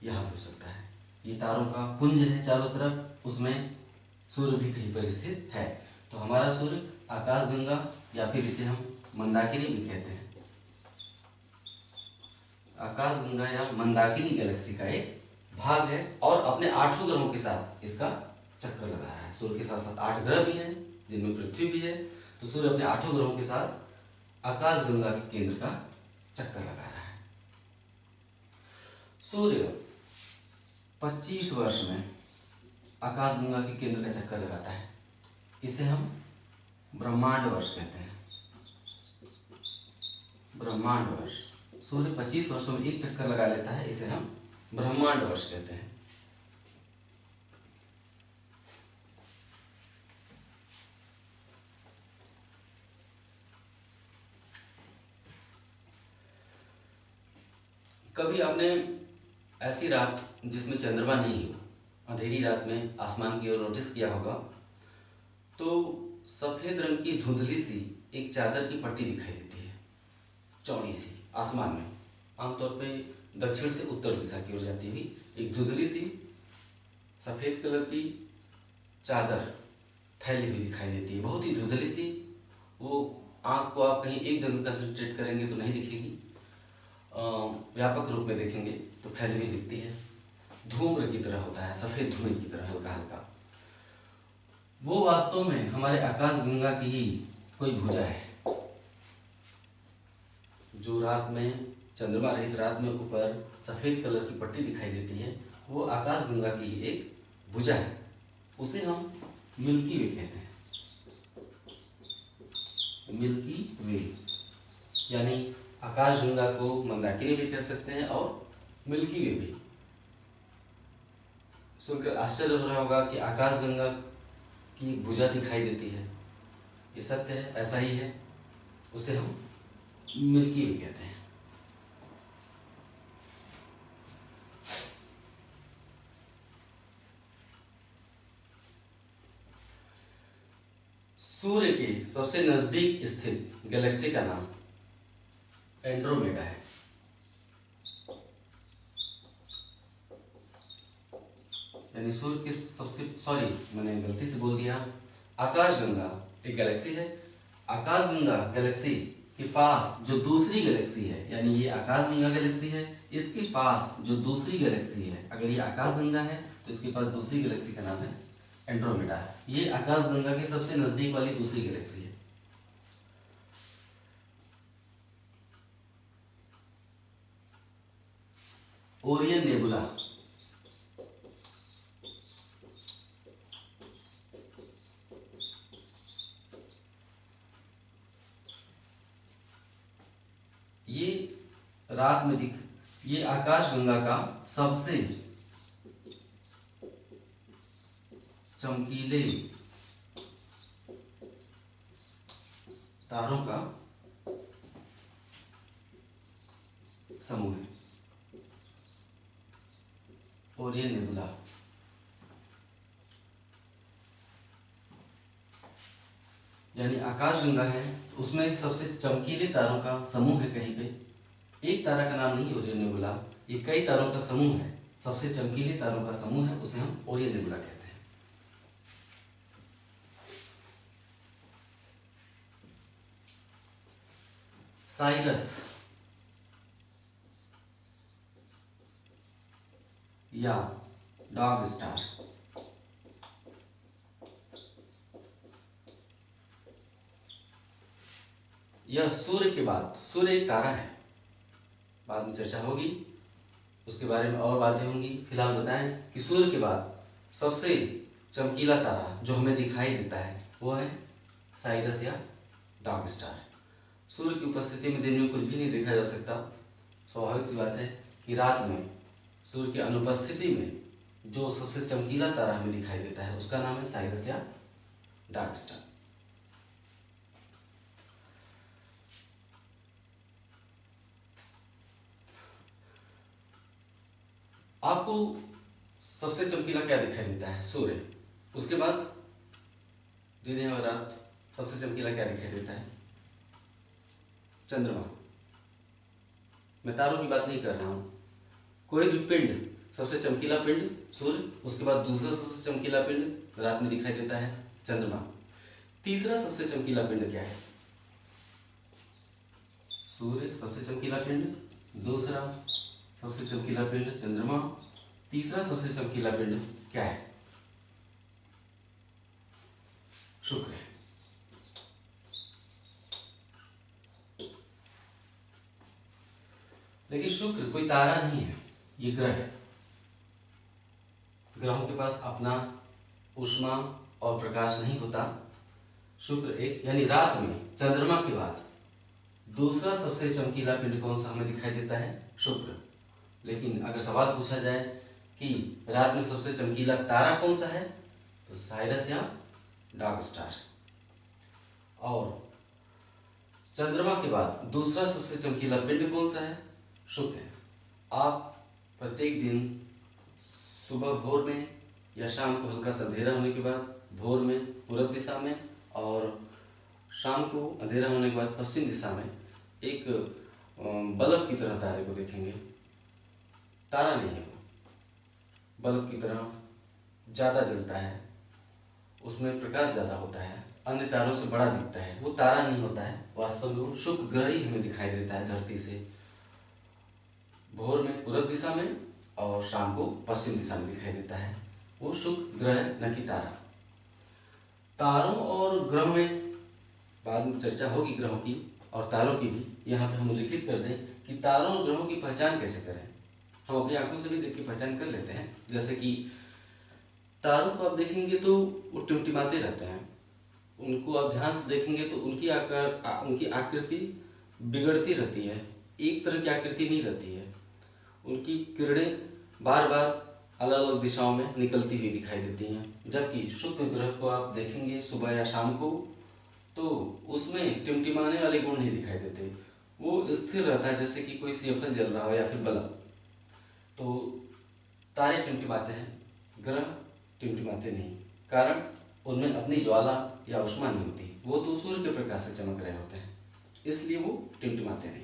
यहाँ भी हो सकता है। ये तारों का पुंज है चारों तरफ, उसमें सूर्य भी कहीं पर स्थित है। तो हमारा सूर्य आकाशगंगा या फिर इसे हम मंदाकिनी भी कहते हैं। आकाशगंगा या मंदाकिनी गैलेक्सी का एक भाग है और अपने 8 ग्रहों के साथ इसका चक्कर लगा रहा है। सूर्य के साथ साथ 8 ग्रह भी हैं जिनमें पृथ्वी भी है। तो सूर्य अपने 8 ग्रहों के साथ आकाशगंगा के केंद्र का चक्कर लगा रहा है। सूर्य 25 वर्ष में आकाशगंगा के केंद्र का चक्कर लगाता है। इसे हम ब्रह्मांड वर्ष कहते हैं। ब्रह्मांड वर्ष, सूर्य 25 वर्षों में एक चक्कर लगा लेता है, इसे हम ब्रह्मांड वर्ष कहते हैं। कभी आपने ऐसी रात जिसमें चंद्रमा नहीं हो, अंधेरी रात में आसमान की ओर नोटिस किया होगा तो सफेद रंग की धुंधली सी एक चादर की पट्टी दिखाई देती है, चौड़ी सी आसमान में। आमतौर पे दक्षिण से उत्तर दिशा की ओर जाती हुई एक धुंधली सी सफेद कलर की चादर फैली हुई दिखाई देती है, बहुत ही धुंधली सी। वो आँख को आप कहीं एक जगह कंसंट्रेट करेंगे तो नहीं दिखेगी, व्यापक रूप में देखेंगे तो फैली हुई दिखती है। धूम्र की तरह होता है, सफेद धुएं की तरह हल्का हल्का। वो वास्तव में हमारे आकाशगंगा की ही कोई भुजा है। जो रात में चंद्रमा रहित रात में ऊपर सफेद कलर की पट्टी दिखाई देती है, वो आकाशगंगा की ही एक भुजा है। उसे हम मिल्की वे कहते हैं। मिल्की वे यानी आकाशगंगा को मंदाकिनी भी कह सकते हैं और मिल्की वे भी। सुनकर आश्चर्य हो रहा होगा कि आकाशगंगा की भुजा दिखाई देती है। ये सत्य है, ऐसा ही है। उसे हम मिल्की वे कहते हैं। सूर्य के सबसे नजदीक स्थित गैलेक्सी का नाम एंड्रोमेडा है। यानी सूर्य के सबसे, सॉरी मैंने गलती से बोल दिया, आकाशगंगा एक गैलेक्सी है। आकाशगंगा गैलेक्सी के पास जो दूसरी गैलेक्सी है, यानी ये आकाशगंगा गैलेक्सी है, इसके पास जो दूसरी गैलेक्सी है, अगर ये आकाशगंगा है तो इसके पास दूसरी गैलेक्सी का नाम है एंड्रोमेडा। ये आकाशगंगा के सबसे नजदीक वाली दूसरी गैलेक्सी है। ओरियन नेबुला ये रात में ये आकाशगंगा का सबसे चमकीले तारों का समूह है, ओरियन नेबुला। यानी आकाशगंगा है, उसमें सबसे चमकीले तारों का समूह है कहीं पे। एक तारा का नाम नहीं ओरियन नेबुला, ये कई तारों का समूह है। सबसे चमकीले तारों का समूह है, उसे हम ओरियन नेबुला कहते हैं। साइरस या डॉग स्टार, यह सूर्य के बाद, सूर्य एक तारा है, बाद में चर्चा होगी, उसके बारे में और बातें होंगी। फिलहाल बताएं कि सूर्य के बाद सबसे चमकीला तारा जो हमें दिखाई देता है वो है साइरस या डॉग स्टार। सूर्य की उपस्थिति में दिन में कुछ भी नहीं देखा जा सकता। स्वाभाविक सी बात है कि रात में सूर्य की अनुपस्थिति में जो सबसे चमकीला तारा हमें दिखाई देता है उसका नाम है साइरस या डॉग स्टार। आपको सबसे चमकीला क्या दिखाई देता है? सूर्य। उसके बाद दिन और रात सबसे चमकीला क्या दिखाई देता है? चंद्रमा। मैं तारों की बात नहीं कर रहा हूं। कोई भी पिंड, सबसे चमकीला पिंड सूर्य, उसके बाद दूसरा सबसे चमकीला पिंड रात में दिखाई देता है चंद्रमा। तीसरा सबसे चमकीला पिंड क्या है? सूर्य सबसे चमकीला पिंड, दूसरा सबसे चमकीला पिंड चंद्रमा, तीसरा सबसे चमकीला पिंड क्या है? शुक्र है। लेकिन शुक्र कोई तारा नहीं है, ये ग्रह है। ग्रहों के पास अपना ऊष्मा और प्रकाश नहीं होता। शुक्र एक, यानी रात में चंद्रमा के बाद दूसरा सबसे चमकीला पिंड कौन सा हमें दिखाई देता है? शुक्र। लेकिन अगर सवाल पूछा जाए कि रात में सबसे चमकीला तारा कौन सा है, तो साइरस या डॉग स्टार। और चंद्रमा के बाद दूसरा सबसे चमकीला पिंड कौन सा है? शुक्र है। आप प्रत्येक दिन सुबह भोर में या शाम को हल्का सा अंधेरा होने के बाद भोर में पूर्व दिशा में और शाम को अंधेरा होने के बाद पश्चिम दिशा में एक बल्ब की तरह तारे को देखेंगे। तारा नहीं है वो, बल्ब की तरह ज़्यादा जलता है, उसमें प्रकाश ज़्यादा होता है, अन्य तारों से बड़ा दिखता है। वो तारा नहीं होता है, वास्तव में वो शुक्र ग्रह ही हमें दिखाई देता है धरती से। भोर में पूर्व दिशा में और शाम को पश्चिम दिशा में दिखाई देता है। वो शुक्र ग्रह न कि तारा। तारों और ग्रहों में बाद में चर्चा होगी, ग्रहों की और तारों की भी। यहाँ पे हम उल्लिखित कर दें कि तारों और ग्रहों की पहचान कैसे करें। हम अपनी आंखों से भी देख के पहचान कर लेते हैं। जैसे कि तारों को आप देखेंगे तो वो टिमटिमाते रहते हैं, उनको आप ध्यान से देखेंगे तो उनकी आकृति बिगड़ती रहती है, एक तरह की आकृति नहीं रहती है। उनकी किरणें बार बार अलग अलग दिशाओं में निकलती हुई दिखाई देती हैं। जबकि शुक्र ग्रह को आप देखेंगे सुबह या शाम को तो उसमें टिमटिमाने वाले गुण नहीं दिखाई देते, वो स्थिर रहता है, जैसे कि कोई सेफल जल रहा हो या फिर बल्ब। तो तारे टिमटिमाते हैं, ग्रह टिमटिमाते नहीं। कारण उनमें अपनी ज्वाला या ऊष्मा नहीं होती, वो तो सूर्य के प्रकाश से चमक रहे होते हैं, इसलिए वो टिमटिमाते नहीं।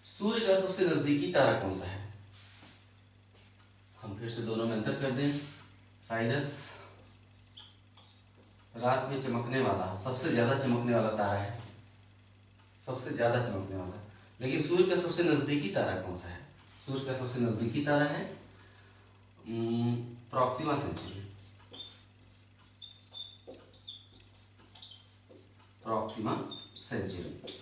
सूर्य का सबसे नजदीकी तारा कौन सा है? हम फिर से दोनों में अंतर कर दें। साइरस रात में चमकने वाला, सबसे ज्यादा चमकने वाला तारा है, सबसे ज्यादा चमकने वाला। लेकिन सूर्य का सबसे नजदीकी तारा कौन सा है? सूर्य का सबसे नजदीकी तारा है प्रॉक्सिमा सेंचुरी। प्रॉक्सिमा सेंचुरी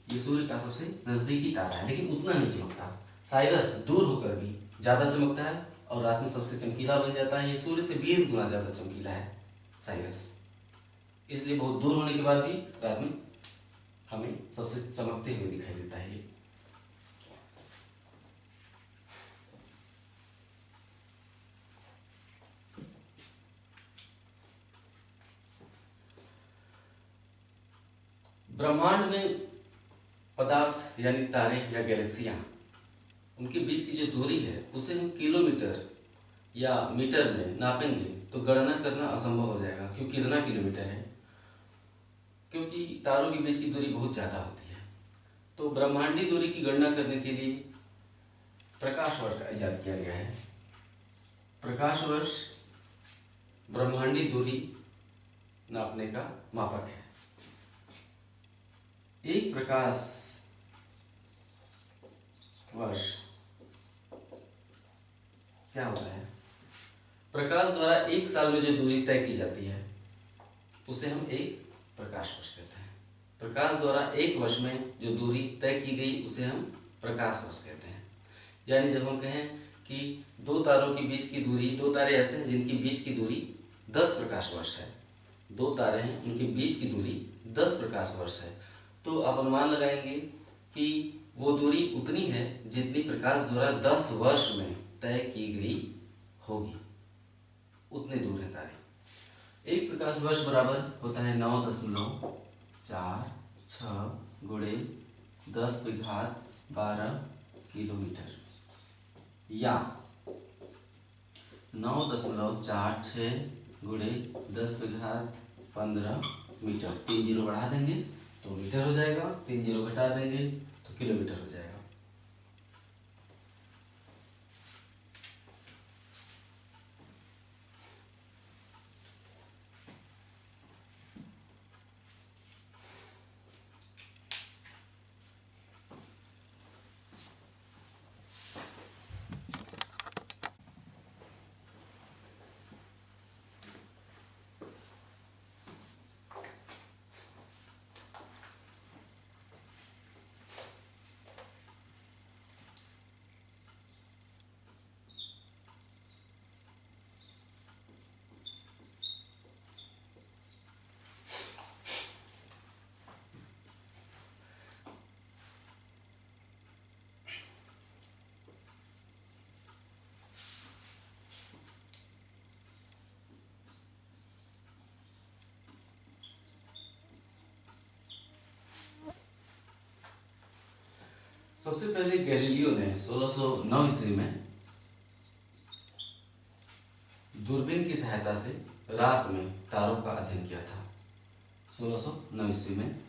ये सूर्य का सबसे नजदीकी तारा है, लेकिन उतना नहीं चमकता। साइरस दूर होकर भी ज्यादा चमकता है और रात में सबसे चमकीला बन जाता है। ये सूर्य से 20 गुना ज्यादा चमकीला है साइरस, इसलिए बहुत दूर होने के बाद भी रात में हमें सबसे चमकते हुए दिखाई देता है। ब्रह्मांड में पदार्थ यानी तारे या गैलेक्सियां, उनके बीच की जो दूरी है उसे हम किलोमीटर या मीटर में नापेंगे तो गणना करना असंभव हो जाएगा क्योंकि कितना किलोमीटर है, क्योंकि तारों के बीच की दूरी बहुत ज़्यादा होती है। तो ब्रह्मांडीय दूरी की गणना करने के लिए प्रकाश वर्ष का इजाद किया गया है। प्रकाश वर्ष ब्रह्मांडीय दूरी नापने का मापक है। एक प्रकाश वर्ष क्या होता है? प्रकाश द्वारा एक साल में जो दूरी तय की जाती है उसे हम एक प्रकाश वर्ष कहते हैं। प्रकाश द्वारा एक वर्ष में जो दूरी तय की गई उसे हम प्रकाश वर्ष कहते हैं। यानी जब हम कहें कि दो तारों के बीच की दूरी, दो तारे ऐसे हैं जिनकी बीच की दूरी 10 प्रकाश वर्ष है, दो तारे हैं उनके बीच की दूरी 10 प्रकाश वर्ष है, तो आप अनुमान लगाएंगे कि वो दूरी उतनी है जितनी प्रकाश द्वारा 10 वर्ष में तय की गई होगी, उतने दूर है तारे। एक प्रकाश वर्ष बराबर होता है 9.46 गुणे 10⁻12 किलोमीटर, या 9.46 गुणे 10⁻15 मीटर। 3 जीरो बढ़ा देंगे तो मीटर हो जाएगा, 3 जीरो घटा देंगे तो किलोमीटर हो जाएगा। सबसे पहले गैलीलियो ने 1609 ईस्वी में दूरबीन की सहायता से रात में तारों का अध्ययन किया था। 1609 ईस्वी में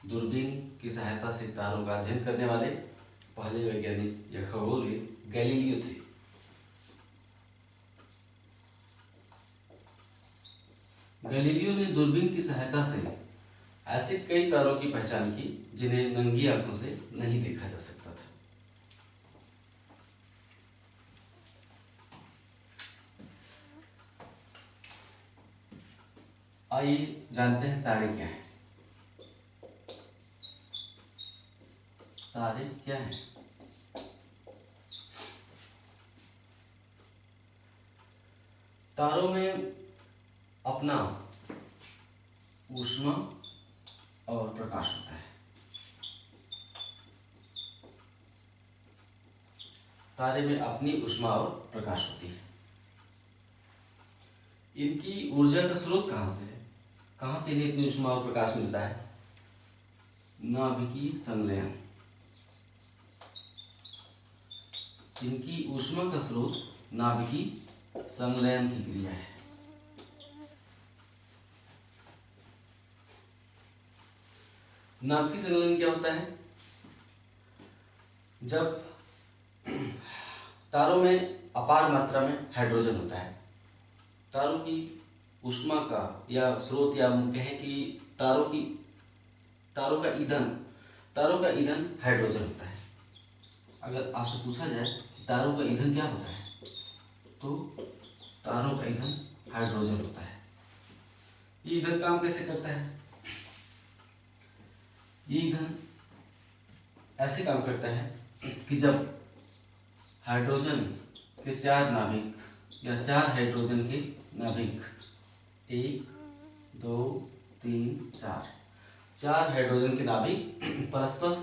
दूरबीन की सहायता से तारों का अध्ययन करने वाले पहले वैज्ञानिक या खगोलविद गैलीलियो थे। गैलीलियो ने दूरबीन की सहायता से ऐसे कई तारों की पहचान की जिन्हें नंगी आंखों से नहीं देखा जा सकता था। आइए जानते हैं तारे क्या हैं। तारे क्या हैं? तारों में अपना ऊष्मा और प्रकाश होता है। तारे में अपनी ऊष्मा और प्रकाश होती है। इनकी ऊर्जा का स्रोत कहाँ से है? कहाँ से इन्हें इतनी ऊष्मा और प्रकाश मिलता है? नाभिकीय संलयन। इनकी ऊष्मा का स्रोत नाभिकीय संलयन की क्रिया है। नाभिकीय संलयन क्या होता है? जब तारों में अपार मात्रा में हाइड्रोजन होता है, तारों की ऊष्मा का या स्रोत, या हम कहें कि तारों का ईंधन हाइड्रोजन होता है। अगर आपसे पूछा जाए तारों का ईंधन क्या होता है, तो तारों का ईंधन हाइड्रोजन होता है। ये ईंधन काम कैसे करता है? ये ईंधन ऐसे काम करता है कि जब हाइड्रोजन के 4 नाभिक या 4 हाइड्रोजन के नाभिक 1 2 3 4 हाइड्रोजन के नाभिक परस्पर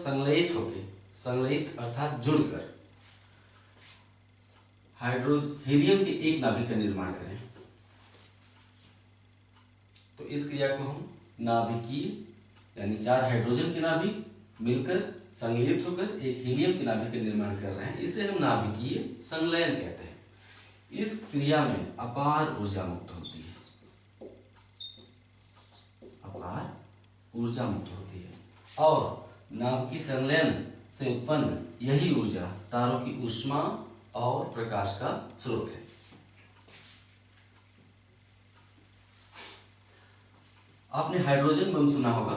संलयित अर्थात जुड़कर हीलियम के एक नाभिक का निर्माण करें, तो इस क्रिया को हम नाभिकीय यानी 4 हाइड्रोजन के नाभिक मिलकर संलयित होकर एक हीलियम के नाभिक का निर्माण कर रहे हैं। इसे हम नाभिकीय संलयन कहते हैं। इस क्रिया में अपार ऊर्जा मुक्त होती है, अपार ऊर्जा मुक्त होती है और नाभिकीय संलयन से उत्पन्न यही ऊर्जा तारों की ऊष्मा और प्रकाश का स्रोत है। आपने हाइड्रोजन बम सुना होगा।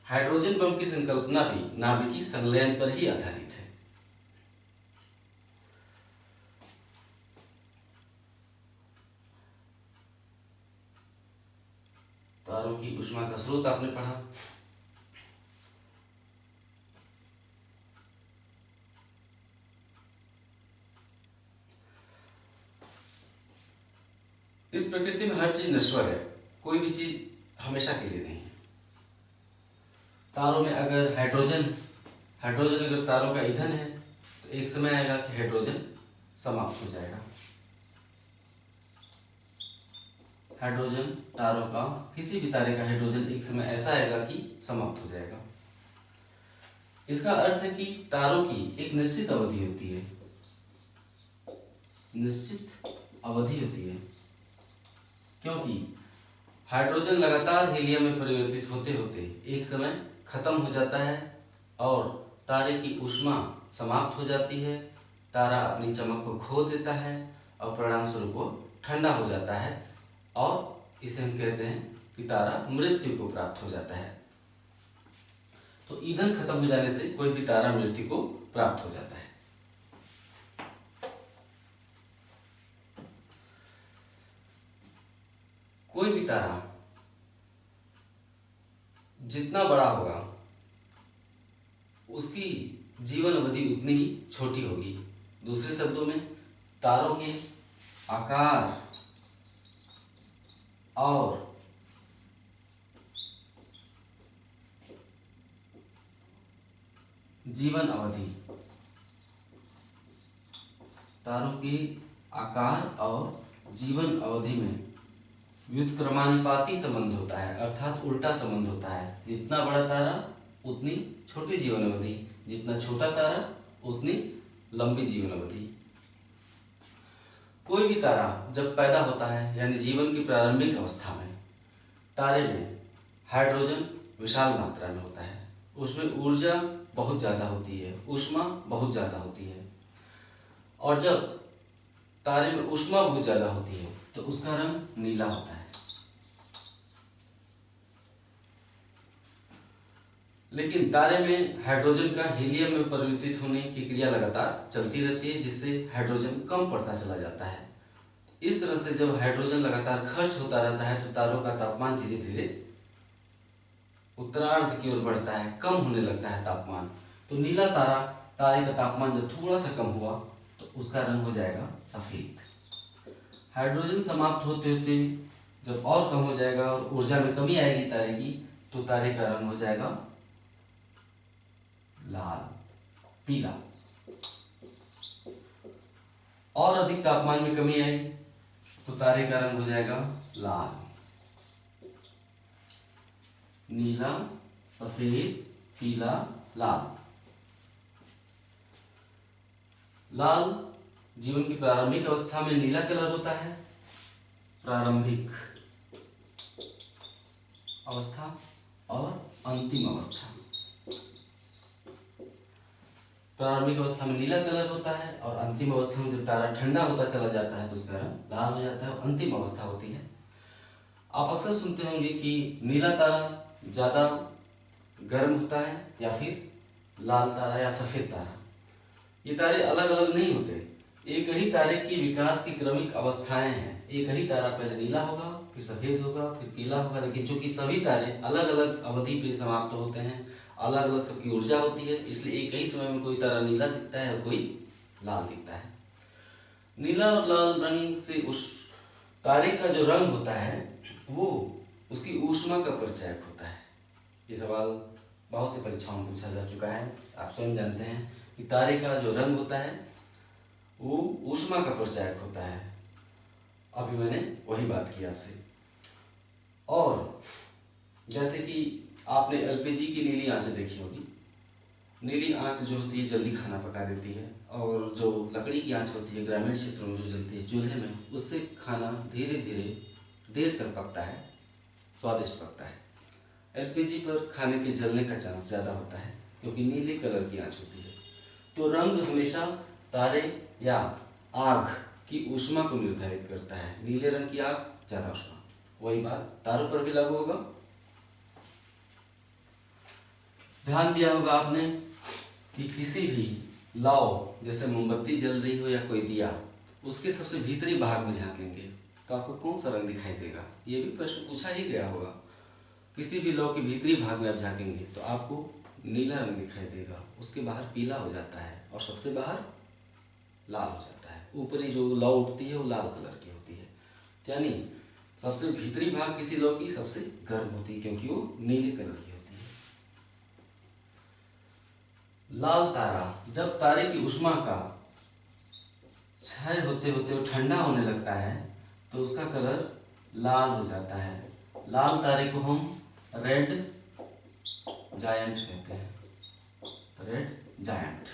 हाइड्रोजन बम की संकल्पना भी नाभिकीय संलयन पर ही आधारित है। तारों की ऊष्मा का स्रोत आपने पढ़ा। इस प्रकृति में हर चीज नश्वर है, कोई भी चीज हमेशा के लिए नहीं है। तारों में अगर हाइड्रोजन अगर तारों का ईंधन है तो एक समय आएगा कि हाइड्रोजन समाप्त हो जाएगा। हाइड्रोजन तारों का, किसी भी तारे का हाइड्रोजन एक समय ऐसा आएगा कि समाप्त हो जाएगा। इसका अर्थ है कि तारों की एक निश्चित अवधि होती है, निश्चित अवधि होती है, क्योंकि हाइड्रोजन लगातार हीलियम में परिवर्तित होते होते एक समय खत्म हो जाता है और तारे की ऊष्मा समाप्त हो जाती है। तारा अपनी चमक को खो देता है और परिणाम स्वरूप वो ठंडा हो जाता है और इसे हम कहते हैं कि तारा मृत्यु को प्राप्त हो जाता है। तो ईंधन खत्म हो जाने से कोई भी तारा मृत्यु को प्राप्त हो जाता है। कोई भी तारा जितना बड़ा होगा उसकी जीवन अवधि उतनी ही छोटी होगी। दूसरे शब्दों में तारों के आकार और जीवन अवधि, तारों के आकार और जीवन अवधि में व्युत्क्रमानुपाती संबंध होता है, अर्थात उल्टा संबंध होता है। जितना बड़ा तारा उतनी छोटी जीवन अवधि, जितना छोटा तारा उतनी लंबी जीवन अवधि। कोई भी तारा जब पैदा होता है यानी जीवन की प्रारंभिक अवस्था में तारे में हाइड्रोजन विशाल मात्रा में होता है, उसमें ऊर्जा बहुत ज़्यादा होती है, ऊष्मा बहुत ज़्यादा होती है। और जब तारे में ऊष्मा बहुत ज़्यादा होती है तो उसका रंग नीला होता है। लेकिन तारे में हाइड्रोजन का हीलियम में परिवर्तित होने की क्रिया लगातार चलती रहती है, जिससे हाइड्रोजन कम पड़ता चला जाता है। इस तरह से जब हाइड्रोजन लगातार खर्च होता रहता है तो तारों का तापमान धीरे धीरे उत्तरार्ध की ओर बढ़ता है, कम होने लगता है तापमान। तो नीला तारा, तारे का तापमान जब थोड़ा सा कम हुआ तो उसका रंग हो जाएगा सफेद। हाइड्रोजन समाप्त होते होते जब और कम हो जाएगा और ऊर्जा में कमी आएगी तारे की, तो तारे का रंग हो जाएगा लाल, पीला। और अधिक तापमान में कमी आएगी तो तारे का रंग हो जाएगा लाल, नीला, सफेद, पीला, लाल। लाल जीवन की प्रारंभिक अवस्था में नीला कलर होता है, प्रारंभिक अवस्था और अंतिम अवस्था। प्रारंभिक अवस्था में नीला कलर होता है और अंतिम अवस्था में जब तारा ठंडा होता चला जाता है तो उसका रंग लाल हो जाता है और अंतिम अवस्था होती है। आप अक्सर सुनते होंगे कि नीला तारा ज़्यादा गर्म होता है या फिर लाल तारा या सफ़ेद तारा। ये तारे अलग अलग नहीं होते, एक ही तारे की विकास की क्रमिक अवस्थाएं हैं। एक ही तारा पहले नीला होगा, फिर सफ़ेद होगा, फिर पीला होगा। लेकिन चूंकि सभी तारे अलग अलग अवधि पे समाप्त होते हैं, अलग अलग सबकी ऊर्जा होती है, इसलिए एक ही समय में कोई तारा नीला दिखता है और कोई लाल दिखता है। नीला और लाल रंग से उस तारे का जो रंग होता है वो उसकी ऊष्मा का परिचायक होता है। ये सवाल बहुत से परीक्षाओं में पूछा जा चुका है, आप स्वयं जानते हैं कि तारे का जो रंग होता है वो ऊष्मा का परिचायक होता है। अभी मैंने वही बात की आपसे। और जैसे कि आपने एलपीजी की नीली आंचें देखी होगी। नीली आंच जो होती है जल्दी खाना पका देती है, और जो लकड़ी की आंच होती है ग्रामीण क्षेत्रों में जो जलती है चूल्हे में, उससे खाना धीरे धीरे देर तक पकता है, स्वादिष्ट पकता है। एलपीजी पर खाने के जलने का चांस ज़्यादा होता है क्योंकि नीले कलर की आंच होती है। तो रंग हमेशा तारे या आग की ऊष्मा को निर्धारित करता है। नीले रंग की आग ज़्यादा ऊष्मा। वही बात तारों पर भी लागू होगा। ध्यान दिया होगा आपने कि किसी भी लाओ, जैसे मोमबत्ती जल रही हो या कोई दिया, उसके सबसे भीतरी भाग में झांकेंगे तो आपको कौन सा रंग दिखाई देगा। ये भी प्रश्न पूछा ही गया होगा। किसी भी लौ के भीतरी भाग में आप झांकेंगे तो आपको नीला रंग दिखाई देगा, उसके बाहर पीला हो जाता है और सबसे बाहर लाल हो जाता है। ऊपरी जो लौ उठती है वो लाल कलर की होती है, यानी सबसे भीतरी भाग किसी लौ की सबसे गर्म होती है क्योंकि वो नीले कलर की होती है। लाल तारा, जब तारे की ऊष्मा का क्षय होते होते वो ठंडा होने लगता है तो उसका कलर लाल हो जाता है। लाल तारे को हम रेड जायंट कहते हैं। रेड जायंट,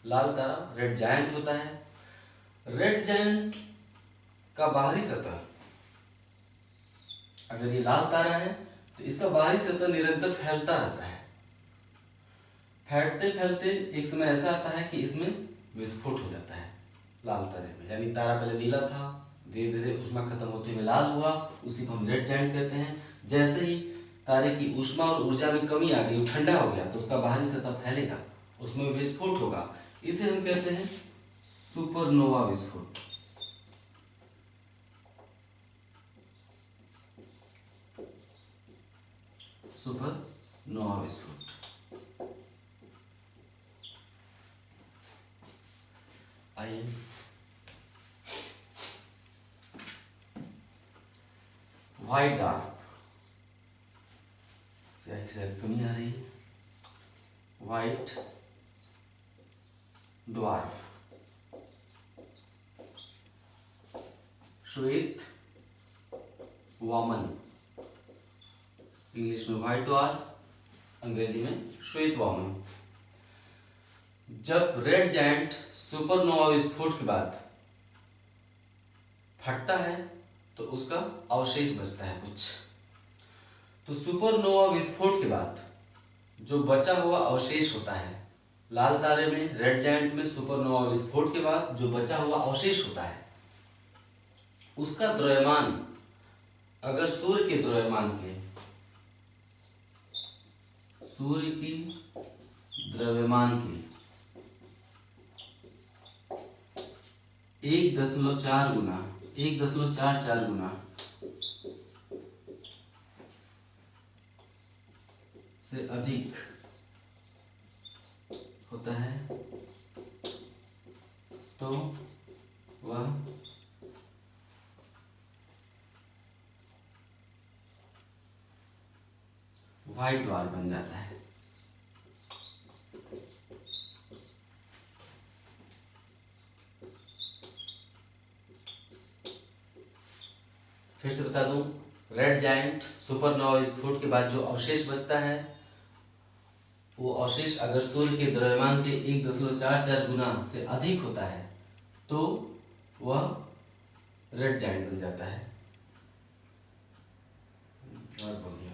लाल तारा रेड जायंट होता है। रेड जायंट का बाहरी सतह, अगर ये लाल तारा है तो इसका बाहरी सतह निरंतर फैलता रहता है। फैलते फैलते एक समय ऐसा आता है कि इसमें विस्फोट हो जाता है लाल तारे में। यानी तारा पहले नीला था, धीरे धीरे ऊष्मा खत्म होते हुए लाल हुआ, उसी को हम रेड जायंट कहते हैं। जैसे ही तारे की ऊष्मा और ऊर्जा में कमी आ गई, वो ठंडा हो गया, तो उसका बाहरी सतह फैलेगा, उसमें विस्फोट होगा। इसे हम कहते हैं सुपरनोवा विस्फोट। सुपरनोवा विस्फोट। आइए व्हाइट डार्क, से कमी आ रही है। व्हाइट ड्वार्फ, श्वेत वामन, इंग्लिश में व्हाइट ड्वार्फ, अंग्रेजी में श्वेत वामन। जब रेड जायंट सुपरनोवा विस्फोट के बाद फटता है तो उसका अवशेष बचता है कुछ। तो सुपरनोवा विस्फोट के बाद जो बचा हुआ अवशेष होता है, लाल तारे में, रेड जायंट में सुपरनोवा विस्फोट के बाद जो बचा हुआ अवशेष होता है, उसका द्रव्यमान अगर सूर्य के द्रव्यमान के, सूर्य की द्रव्यमान के 1.4 गुना, 1.44 गुना से अधिक होता है तो वह व्हाइट ड्वार्फ बन जाता है। फिर से बता दूं, रेड जायंट सुपरनोवा विस्फोट के बाद जो अवशेष बचता है, वो अवशेष अगर सूर्य के द्रव्यमान के 1.44 गुना से अधिक होता है तो वह रेड जायंट बन जाता है। और बोलिए।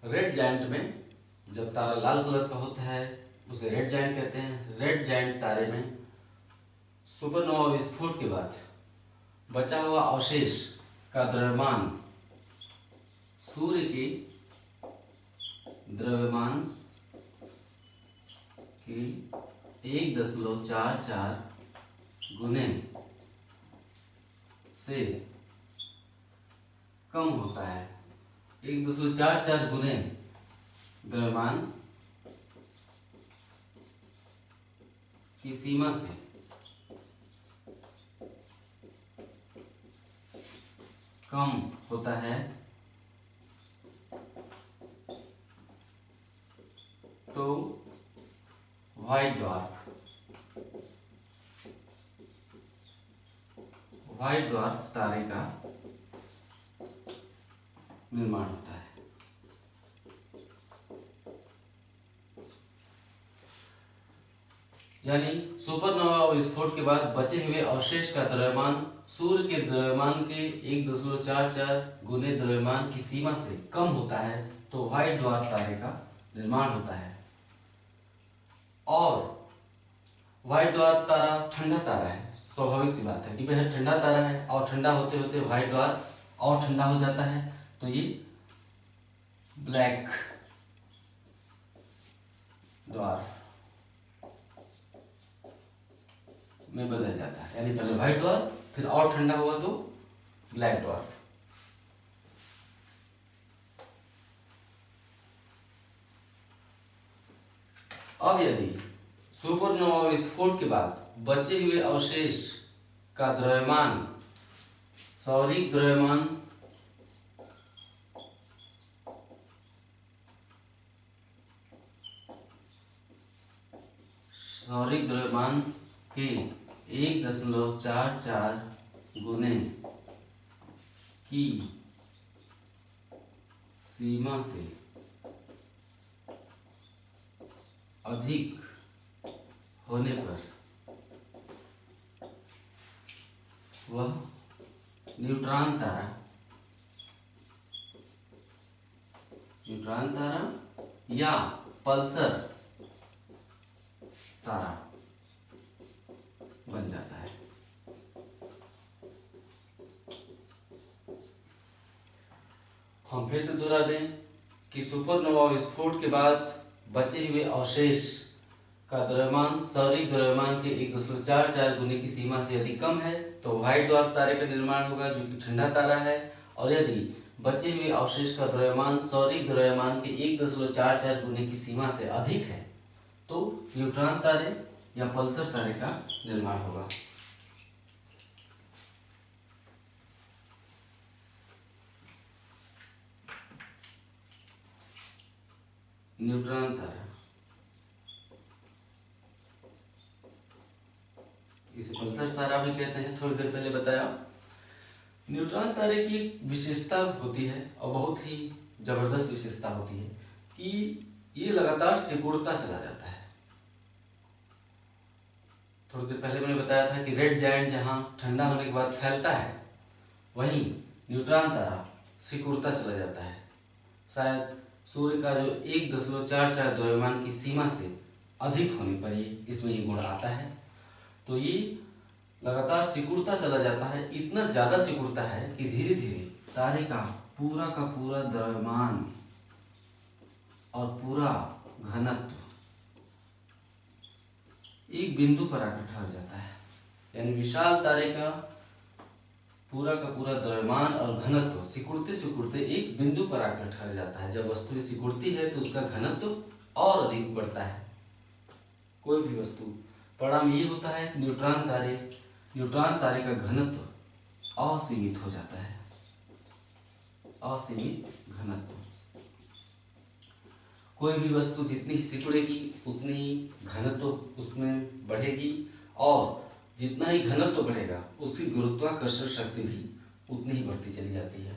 रेड जायंट में जब तारा लाल कलर का होता है उसे रेड जायंट कहते हैं। रेड जायंट तारे में सुपरनोवा विस्फोट के बाद बचा हुआ अवशेष का द्रव्यमान सूर्य के द्रव्यमान के 1.44 गुने से कम होता है। 1.44 गुने द्रव्यमान की सीमा से कम होता है तो व्हाइट ड्वार्फ तारे का निर्माण होता है। यानी सुपरनोवा विस्फोट के बाद बचे हुए अवशेष का द्रव्यमान सूर्य के द्रव्यमान के 1.44 गुने द्रव्यमान की सीमा से कम होता है तो व्हाइट ड्वार्फ तारे का निर्माण होता है। और व्हाइट ड्वार्फ तारा ठंडा तारा है। स्वाभाविक सी बात है कि वह ठंडा तारा है और ठंडा होते होते व्हाइट ड्वार्फ और ठंडा हो जाता है तो ये ब्लैक ड्वार्फ में बदल जाता है। यानी पहले व्हाइट ड्वार्फ फिर और ठंडा हुआ तो ब्लैक ड्वार्फ। अब यदि सुपरनोवा विस्फोट के बाद बचे हुए अवशेष का द्रव्यमान सौरिक द्रव्यमान के 1.44 गुने की सीमा से अधिक होने पर वह न्यूट्रॉन तारा या पल्सर तारा बन जाता है। हम फिर से दोहरा दें कि सुपरनोवा विस्फोट के बाद बचे हुए अवशेष का द्रव्यमान सौरिक द्रव्यमान के 1.44 गुने की सीमा से यदि कम है तो व्हाइट ड्वार्फ तारे का निर्माण होगा जो कि ठंडा तारा है। और यदि बचे हुए अवशेष का द्रव्यमान सौरिक द्रव्यमान के 1.44 गुने की सीमा से अधिक है तो न्यूट्रॉन तारे या पल्सर तारे का निर्माण होगा। न्यूट्रॉन तारा इसे पल्सर तारा भी कहते हैं, थोड़ी देर पहले बताया। न्यूट्रॉन तारे की एक विशेषता होती है और बहुत ही जबरदस्त विशेषता होती है कि ये लगातार सिकुड़ता चला जाता है। थोड़ी देर पहले मैंने बताया था कि रेड जायंट जहां ठंडा होने के बाद फैलता है वहीं न्यूट्रॉन तारा सिकुड़ता चला जाता है। शायद सूर्य का जो 1.44 द्रव्यमान की सीमा से अधिक होने पर ये इसमें ये गुण आता है। तो ये लगातार सिकुड़ता चला जाता है, इतना ज्यादा सिकुड़ता है कि धीरे धीरे तारे का पूरा द्रव्यमान और पूरा घनत्व एक बिंदु पर इकट्ठा हो जाता है। यानी विशाल तारे का पूरा द्रव्यमान और घनत्व सिकुड़ते सिकुड़ते एक बिंदु पर आकर ठहर जाता है। जब वस्तु सिकुड़ती है तो उसका घनत्व और अधिक बढ़ता है। कोई भी वस्तु, परिणाम ये होता है कि न्यूट्रॉन तारे का घनत्व असीमित हो जाता है। असीमित घनत्व। कोई भी वस्तु जितनी सिकुड़ेगी उतनी ही घनत्व उसमें बढ़ेगी और जितना ही घनत्व बढ़ेगा उसकी गुरुत्वाकर्षण शक्ति भी उतनी ही बढ़ती चली जाती है।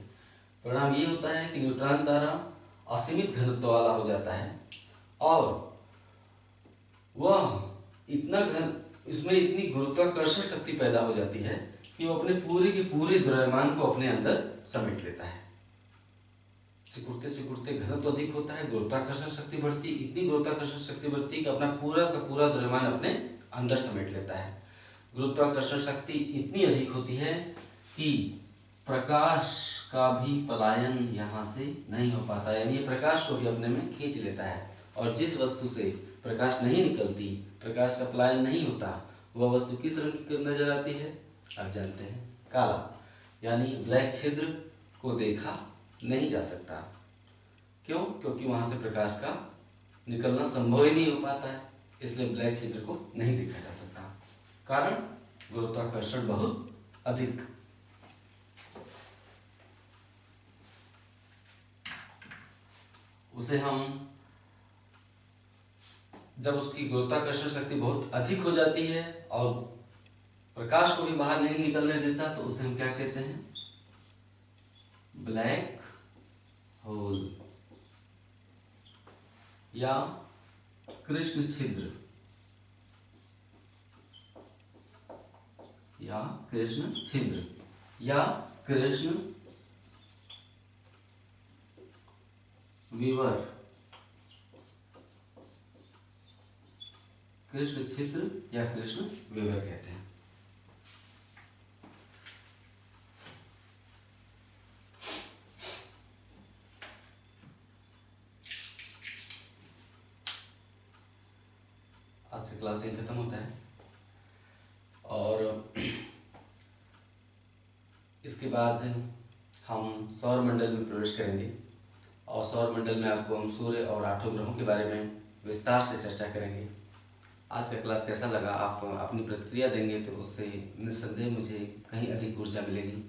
परिणाम ये होता है कि न्यूट्रॉन तारा असीमित घनत्व वाला हो जाता है और वह इसमें इतनी गुरुत्वाकर्षण शक्ति पैदा हो जाती है कि वो अपने पूरे के पूरे द्रव्यमान को अपने अंदर समेट लेता है। सिकुड़ते सिकुड़ते घनत्व अधिक होता है, गुरुत्वाकर्षण शक्ति बढ़ती, इतनी गुरुत्वाकर्षण शक्ति बढ़ती है कि अपना पूरा का पूरा द्रव्यमान अपने अंदर समेट लेता है। गुरुत्वाकर्षण शक्ति इतनी अधिक होती है कि प्रकाश का भी पलायन यहाँ से नहीं हो पाता, यानी ये प्रकाश को भी अपने में खींच लेता है। और जिस वस्तु से प्रकाश नहीं निकलती, प्रकाश का पलायन नहीं होता, वह वस्तु किस रंग की नजर आती है? आप जानते हैं, काला। यानी ब्लैक छिद्र को देखा नहीं जा सकता। क्यों? क्योंकि वहां से प्रकाश का निकलना संभव ही नहीं हो पाता है, इसलिए ब्लैक छिद्र को नहीं देखा जा सकता। कारण गुरुत्वाकर्षण बहुत अधिक। उसे हम जब उसकी गुरुत्वाकर्षण शक्ति बहुत अधिक हो जाती है और प्रकाश को भी बाहर नहीं निकलने देता, तो उसे हम क्या कहते हैं? ब्लैक होल या कृष्ण छिद्र या कृष्ण छिद्र या कृष्ण विवर, कृष्ण छिद्र या कृष्ण विवर कहते हैं। आज से क्लास यहीं खत्म होता है और इसके बाद हम सौर मंडल में प्रवेश करेंगे और सौर मंडल में आपको हम सूर्य और 8 ग्रहों के बारे में विस्तार से चर्चा करेंगे। आज का क्लास कैसा लगा? आप अपनी प्रतिक्रिया देंगे तो उससे निस्संदेह मुझे कहीं अधिक ऊर्जा मिलेगी।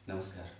नमस्कार।